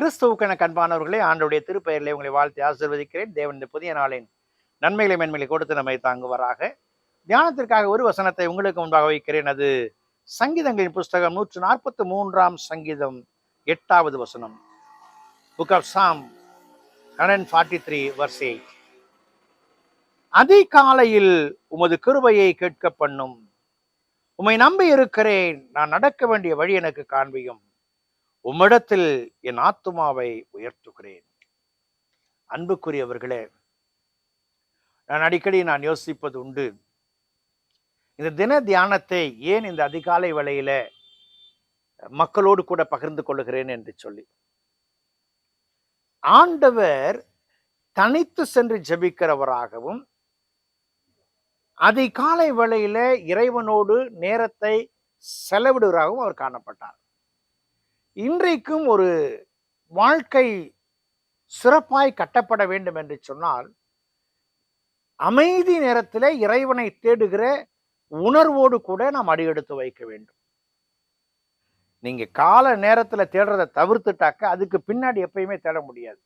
கிறிஸ்துவுக்கென அன்பானவர்களே, ஆண்டவருடைய திருப்பெயரிலே உங்களை வாழ்த்தி ஆசீர்வதிக்கிறேன். தேவன் இந்த புதிய நாளின் நன்மைகளை மேன்மைகளை கொடுத்து நம்மை தாங்குவாராக. தியானத்திற்காக ஒரு வசனத்தை உங்களுக்கு முன்பாக வைக்கிறேன். அது சங்கீதங்களின் புஸ்தகம் 143 சங்கீதம் 8வது வசனம். Book of psalm 143 verse 8. அதிகாலையில் உமது கிருபையை கேட்க பண்ணும், உம்மை நம்பி இருக்கிறேன், நான் நடக்க வேண்டிய வழி எனக்கு காண்பியும், உம்மிடத்தில் என் ஆத்துமாவை உயர்த்துகிறேன். அன்புக்குரியவர்களே, நான் அடிக்கடி யோசிப்பது உண்டு, இந்த தின தியானத்தை ஏன் இந்த அதிகாலை வேளையில மக்களோடு கூட பகிர்ந்து கொள்கிறேன் என்று சொல்லி. ஆண்டவர் தனித்து சென்று ஜெபிக்கிறவராகவும் அதிகாலை வேளையில இறைவனோடு நேரத்தை செலவிடுவராகவும் அவர் காணப்பட்டார். இன்றைக்கும் ஒரு வாழ்க்கை சிறப்பாய் கட்டப்பட வேண்டும் என்று சொன்னால், அமைதி நேரத்தில் இறைவனை தேடுகிற உணர்வோடு கூட நாம் அடியெடுத்து வைக்க வேண்டும். நீங்க கால நேரத்தில் தேடுறதை தவிர்த்துட்டாக்க அதுக்கு பின்னாடி எப்பயுமே தேட முடியாது.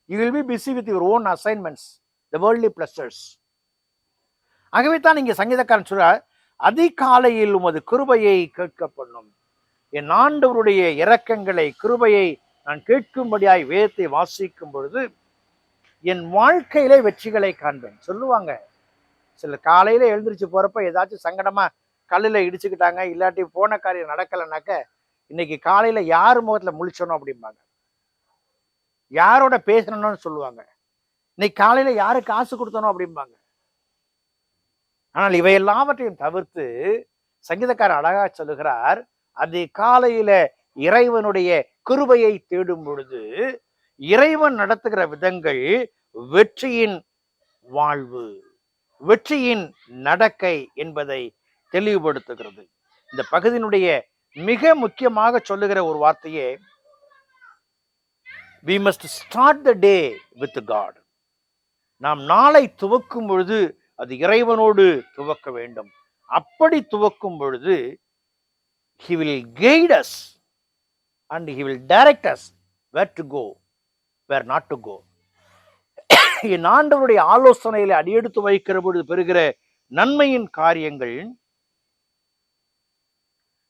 You will be busy with your own assignments, the worldly pleasures. ஆகவே தான் நீங்க சங்கீதக்காரன் சொல்றார், அதிகாலையில் உமது கிருபையை கேட்க பண்ணும். என் ஆண்டவருடைய இரக்கங்களை, கிருபையை நான் கேட்கும்படியாய் வேதத்தை வாசிக்கும் பொழுது என் வாழ்க்கையிலே வெற்றிகளை காண்பேன். சொல்லுவாங்க, சில காலையில எழுந்திரிச்சு போறப்ப ஏதாச்சும் சங்கடமா கல்லுல இடிச்சுக்கிட்டாங்க, இல்லாட்டி போன காரியம் நடக்கலைனாக்க, இன்னைக்கு காலையில யார் முகத்துல முழிச்சணும் அப்படிம்பாங்க, யாரோட பேசணும்னு சொல்லுவாங்க, இன்னைக்கு காலையில யாரு காசு கொடுத்தனும் அப்படிம்பாங்க. ஆனால் இவை எல்லாவற்றையும் தவிர்த்து சங்கீதக்காரர் அழகா சொல்லுகிறார், அது காலையில இறைவனுடைய கிருபையை தேடும் பொழுது இறைவன் நடத்துகிற விதங்கள் வெற்றியின் வாழ்வு, வெற்றியின் நடக்கை என்பதை தெளிவுபடுத்துகிறது. இந்த பகுதியினுடைய மிக முக்கியமாக சொல்லுகிற ஒரு வார்த்தையே, we must start the day with God. நாம் நாளை துவக்கும் பொழுது அது இறைவனோடு துவக்க வேண்டும். அப்படி துவக்கும் பொழுது he will guide us and he will direct us where to go, where not to go. என் ஆண்டவருடைய ஆலோசனையில அடியெடுத்து வைக்கிற பொழுது பெறுகிற நன்மையின் காரியங்கள்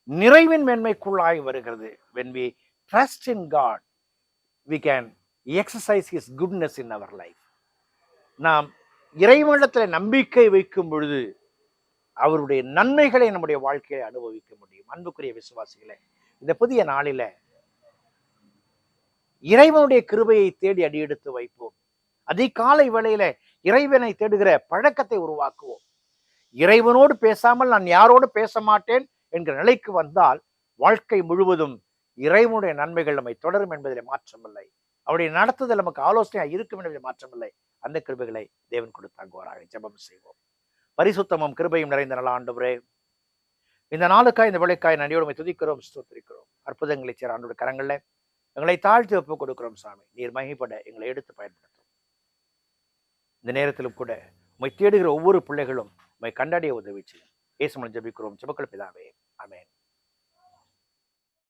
நிறைவின் மேன்மைக்குள்ளாய் வருகிறது. When we trust in God, we can exercise his goodness in our life. நாம் இறைவனிடத்தில் நம்பிக்கை வைக்கும் பொழுது அவருடைய நன்மைகளை நம்முடைய வாழ்க்கையை அனுபவிக்க முடியும். அன்புக்குரிய விசுவாசிகளே, இந்த புதிய நாளில இறைவனுடைய கிருபையை தேடி அடியெடுத்து வைப்போம். அதிகாலை வேளையில இறைவனை தேடுகிற பழக்கத்தை உருவாக்குவோம். இறைவனோடு பேசாமல் நான் யாரோடு பேச மாட்டேன் என்கிற நிலைக்கு வந்தால் வாழ்க்கை முழுவதும் இறைவனுடைய நன்மைகள் நம்மை தொடரும் என்பதில் மாற்றமில்லை. அவருடைய நடத்துதல் நமக்கு ஆலோசனையா இருக்கும் என்பதில் மாற்றமில்லை. அந்த கிருபைகளை தேவன் கொடுத்தாங்குவாராக. ஜெபம் செய்வோம். பரிசுத்தமும் கிருபையும் நிறைந்த நல்ல ஆண்டவரே, இந்த நாளுக்காய் இந்த வேளைக்காய் நன்றியோடு துதிக்கிறோம், ஸ்தோத்திரிக்கிறோம். அற்புதங்களை சேர ஆண்டோட கரங்கள்ல எங்களை தாழ்த்தி ஒப்பு கொடுக்கிறோம். சாமி, நீர் மகிமைப்பட எங்களை எடுத்து பயன்படுத்தும். இந்த நேரத்திலும் கூட உம்மை தேடுகிற ஒவ்வொரு பிள்ளைகளும் உம்மை கண்டடைய உதவி செய்யும். இயேசு மூலம் ஜெபிக்கிறோம், ஜெபங்கள் பிதாவே, ஆமென்.